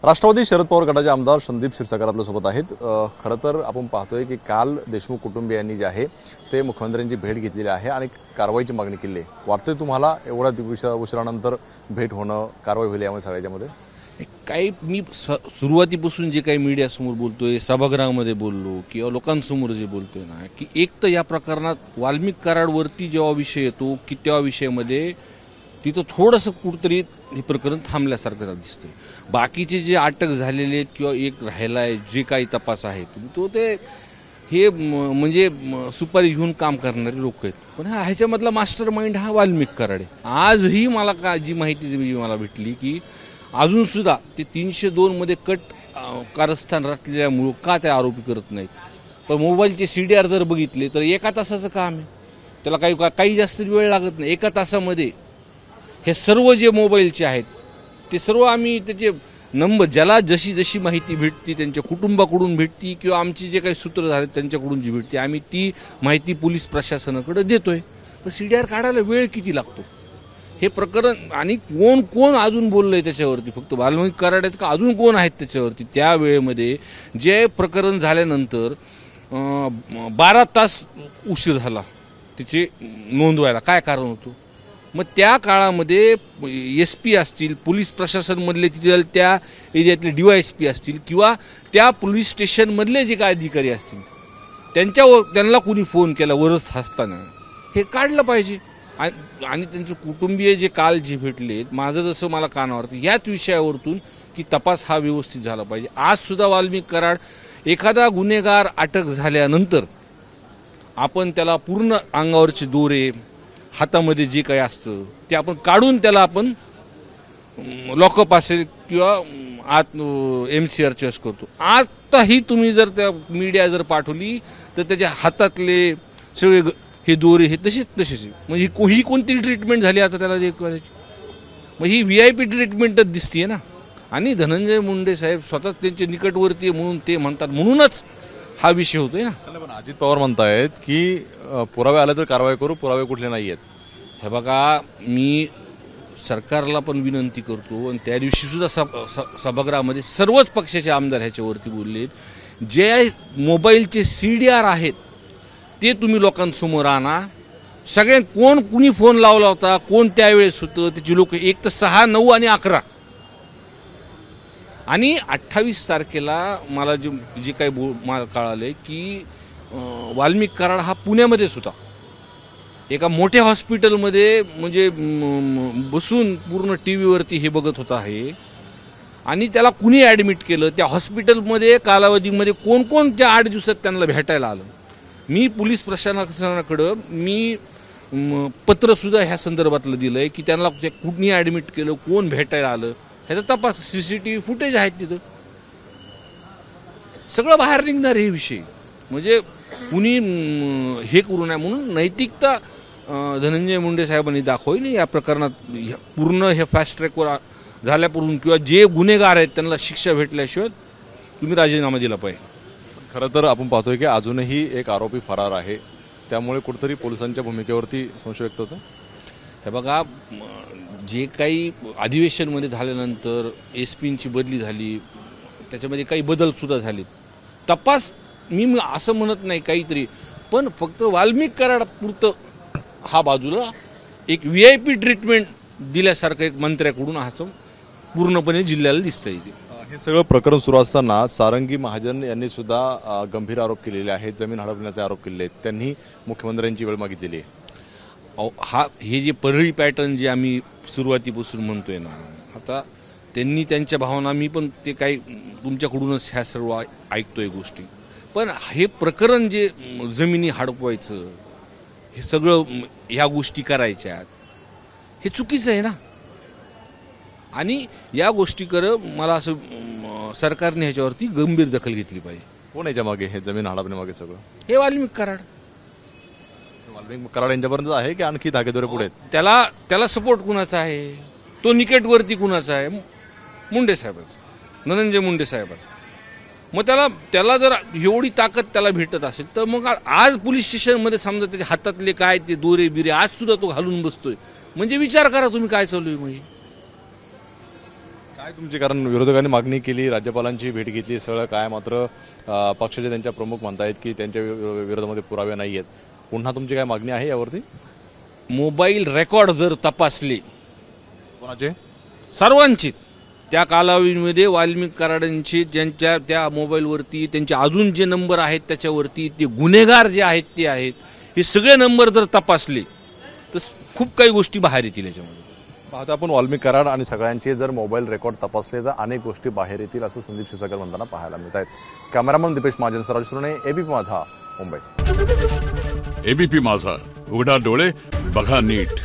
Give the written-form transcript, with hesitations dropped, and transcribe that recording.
राष्ट्रवादी शरद पवार गटाचे आमदार संदीप क्षीरसागर आपल्यासोबत आहेत। खरं तर आपण पाहतोय की काल देशमुख कुटुंबियांनी जे आहे ते मुख्यमंत्र्यांची भेट घेतलेली आहे आणि कारवाईची मागणी केली आहे। वाटतंय तुम्हाला एवढ्या उशिरानंतर भेट होणं, कारवाई होईल यामध्ये सगळ्यामध्ये? काही मी सुरुवातीपासून जे काही मीडियासमोर बोलतोय, सभागृहामध्ये बोललो किंवा लोकांसमोर जे बोलतोय ना, की एक तर या प्रकरणात वाल्मिक कराडवरती जेव्हा विषय येतो की त्या विषयामध्ये तिथं थोडंसं कुठतरी हे प्रकरण थांबल्यासारखं दिसतंय। बाकीचे जे अटक झालेले आहेत किंवा एक राहिला आहे जे काही तपास आहे तो ते हे म्हणजे सुपारी घेऊन काम करणारे लोक आहेत, पण ह्याच्यामधला मास्टर माइंड हा वाल्मिक कराड आहे। आजही मला जी माहिती मला भेटली की अजूनसुद्धा ते 302 मध्ये कट कारस्थान रचल्यामुळं का ते आरोपी करत नाहीत। पण मोबाईलचे CDR जर बघितले तर 1 तासाचं काम आहे, त्याला काही जास्त वेळ लागत नाही। 1 तासामध्ये हे सर्व जे मोबाईलचे आहेत ते सर्व आम्ही त्याचे नंबर ज्याला जशी जशी माहिती भेटती त्यांच्या कुटुंबाकडून भेटती किंवा आमची जे काही सूत्र झाले त्यांच्याकडून जी भेटते आम्ही ती माहिती पोलीस प्रशासनाकडे देतोय। पण CDR काढायला वेळ किती लागतो हे प्रकरण, आणि कोण कोण अजून बोललंय त्याच्यावरती, फक्त वाल्मिक कराड आहेत का अजून कोण आहेत त्याच्यावरती? त्या वेळेमध्ये जे प्रकरण झाल्यानंतर 12 तास उशीर झाला तिचे नोंदवायला, काय कारण होतं? मग त्या काळामध्ये SP असतील, पोलीस प्रशासनमधले तिथे त्या एरियातले DYSP असतील किंवा त्या पोलीस स्टेशनमधले जे काय अधिकारी असतील त्यांना कुणी फोन केला वरच असताना हे काढलं पाहिजे। आणि त्यांचे कुटुंबीय जे काल जे भेटले, माझं जसं मला कानावर याच विषयावरतून की तपास हा व्यवस्थित झाला पाहिजे। आज सुद्धा वाल्मिक कराड एखादा गुन्हेगार अटक झाल्यानंतर आपण त्याला पूर्ण अंगावरचे दोरे, हातामध्ये जे काही असतं ते आपण काढून त्याला आपण लॉकअप असेल किंवा आत MCR चेस करतो। आताही तुम्ही जर त्या मीडिया जर पाठवली तर त्याच्या हातातले सगळे हे दोरे हे तसेच म्हणजे ही कोणती ट्रीटमेंट झाली आता त्याला जे करायची? मग ही VIP ट्रीटमेंटच दिसतीये ना। आणि धनंजय मुंडे साहेब स्वतःच त्यांचे निकटवर्ती म्हणून ते म्हणतात, म्हणूनच हा विषय होतोय ना। पण अजित पवार म्हणतायत की पुरावे आले तर कारवाई करू, पुरावे कुठले नाही आहेत। हे बघा, मी सरकारला पण विनंती करतो आणि त्या दिवशी सुद्धा सभागृहामध्ये सर्वच पक्षाचे आमदार ह्याच्यावरती बोलले, जे मोबाईलचे CDR आहेत ते तुम्ही लोकांसमोर आणा। सगळ्यात कुणी फोन लावला होता, कोण त्यावेळेस होतं, त्याची लोक, एक तर 6, 9 आणि 11 आणि 28 तारखेला मला जे काही मला कळाले की वाल्मिक कराड हा पुण्यामध्येच होता, एका मोठ्या हॉस्पिटलमध्ये, म्हणजे बसून पूर्ण TV हे बघत होता आहे। आणि त्याला कुणी ॲडमिट केलं त्या हॉस्पिटलमध्ये, कालावधीमध्ये कोण त्या 8 दिवसात त्यांना भेटायला आलं? मी पोलीस प्रशासनाकडं पत्रसुद्धा ह्या संदर्भातलं दिलं आहे की त्यांना कुणी ॲडमिट केलं, कोण भेटायला आलं, ह्याचा तपास CCTV फुटेज आहेत तिथं, सगळं बाहेर निघणार हे विषय। म्हणजे कुणी हे करू नये म्हणून नैतिकता धनंजय मुंडे साहेबांनी दाखवली या प्रकरणात। पूर्ण हे फास्ट ट्रॅकवर झाल्यापूर्वी किंवा जे गुन्हेगार आहेत त्यांना शिक्षा भेटल्याशिवाय तुम्ही राजीनामा दिला पाहिजे। खरं तर आपण पाहतोय की अजूनही एक आरोपी फरार आहे, त्यामुळे कुठेतरी पोलिसांच्या भूमिकेवरती संशय व्यक्त होतो। हे बघा, जे काही अधिवेशनमध्ये झाल्यानंतर SPंची बदली झाली, त्याच्यामध्ये काही बदलसुद्धा झालेत। तपास मी असं म्हणत नाही काहीतरी, पण फक्त वाल्मिक कराड पुरतं हा बाजूला एक VIP ट्रीटमेंट दिल्यासारखं एक मंत्र्याकडून असं पूर्णपणे जिल्ह्याला दिसतं इथे। हे सगळं प्रकरण सुरू असताना सारंगी महाजन यांनी सुद्धा गंभीर आरोप केलेले आहेत, जमीन हडपण्याचे आरोप केलेले आहेत, त्यांनी मुख्यमंत्र्यांची वेळ मागितलेली आहे। हे जे परळी पॅटर्न जे आम्ही सुरुवातीपासून म्हणतोय ना, आता त्यांनी त्यांच्या भावना, मी पण ते काही तुमच्याकडूनच ह्या सर्व ऐकतोय गोष्टी, पण हे प्रकरण जे जमिनी हडपवायचं हे सगळं ह्या गोष्टी करायच्या हे चुकीचं आहे ना। आणि या गोष्टीकडे मला असं सरकारने ह्याच्यावरती गंभीर दखल घेतली पाहिजे। कोण याच्या मागे, हे जमीन हडपण्यामागे सगळं? हे वाल्मिक कराड यांच्यापर्यंत आहे की आणखी धागेदोरे पुढे? त्याला सपोर्ट कुणाचा आहे? तो निकटवर्ती कुणाचा आहे? मुंडे साहेबाचा, धनंजय मुंडे साहेबाचा। मग त्याला जर एवढी ताकद त्याला भेटत असेल तर मग आज पोलीस स्टेशनमध्ये समजा त्याच्या हातातले काय ते दोरे बिरे आज सुद्धा तो घालून बसतोय, म्हणजे विचार करा तुम्ही काय चालू आहे? मग काय तुमची, कारण विरोधकांनी मागणी केली, राज्यपालांची भेट घेतली, सगळं काय, मात्र पक्षाचे त्यांच्या प्रमुख म्हणतायत की त्यांच्या विरोधामध्ये पुरावे नाही आहेत. पुन्हा तुमची काय मागणी आहे यावरती? मोबाईल रेकॉर्ड जर तपासले कोणाचे? सर्वांचीच, त्या कालावधीमध्ये वाल्मिक कराडांचे ज्यांच्या त्या मोबाईलवरती त्यांचे अजून जे नंबर आहेत त्याच्यावरती ते गुन्हेगार जे आहेत ते आहेत, हे सगळे नंबर जर तपासले तर खूप काही गोष्टी बाहेर येतील याच्यामध्ये. पाहता आपण वाल्मिक कराड आणि सगळ्यांचे जर मोबाईल रेकॉर्ड तपासले तर अनेक गोष्टी बाहेर येतील असं संदीप क्षीरसागर म्हणताना पाहायला मिळत आहेत. कॅमेरामन दीपेश महाजन, सराज सुरणे, एबीपी माझा, मुंबई. एबीपी माझा, उघडा डोळे बघा नीट.